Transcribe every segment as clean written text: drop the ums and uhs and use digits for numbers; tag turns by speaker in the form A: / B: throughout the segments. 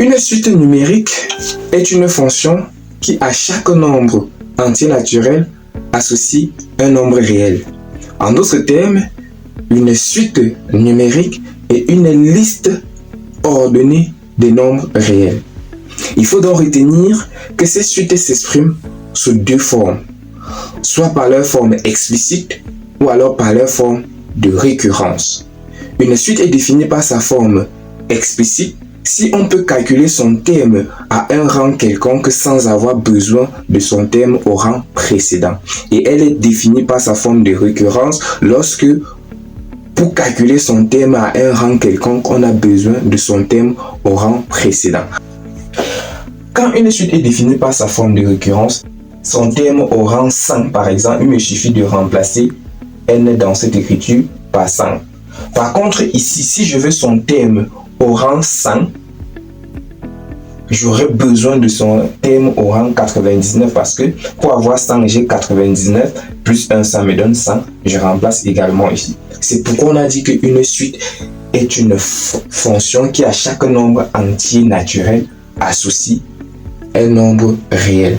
A: Une suite numérique est une fonction qui, à chaque nombre entier naturel, associe un nombre réel. En d'autres termes, une suite numérique est une liste ordonnée des nombres réels. Il faut donc retenir que ces suites s'expriment sous deux formes, soit par leur forme explicite ou alors par leur forme de récurrence. Une suite est définie par sa forme explicite si on peut calculer son terme à un rang quelconque sans avoir besoin de son terme au rang précédent. Et elle est définie par sa forme de récurrence lorsque, pour calculer son terme à un rang quelconque, on a besoin de son terme au rang précédent. Quand une suite est définie par sa forme de récurrence, son terme au rang 100 par exemple, il me suffit de remplacer n dans cette écriture par 100. Par contre, ici, si je veux son terme au rang 100, j'aurais besoin de son terme au rang 99 parce que pour avoir 100, j'ai 99 plus 1, ça me donne 100. Je remplace également ici. C'est pourquoi on a dit qu'une suite est une fonction qui, à chaque nombre entier naturel, associe un nombre réel.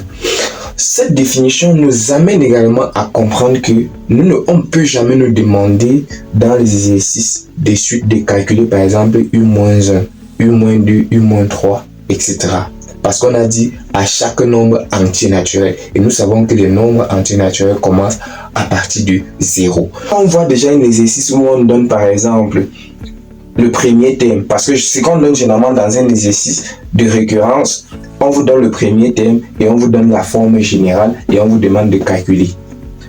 A: Cette définition nous amène également à comprendre que on ne peut jamais nous demander dans les exercices des suites de calculer par exemple U-1, U-2, U-3, etc. Parce qu'on a dit à chaque nombre entier naturel. Et nous savons que les nombres entiers naturels commencent à partir de 0. On voit déjà un exercice où on donne par exemple le premier terme. Parce que c'est qu'on donne généralement dans un exercice de récurrence. On vous donne le premier terme et on vous donne la forme générale et on vous demande de calculer.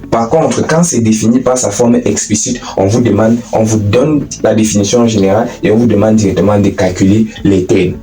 A: Par contre, quand c'est défini par sa forme explicite, on vous donne la définition générale et on vous demande directement de calculer les termes.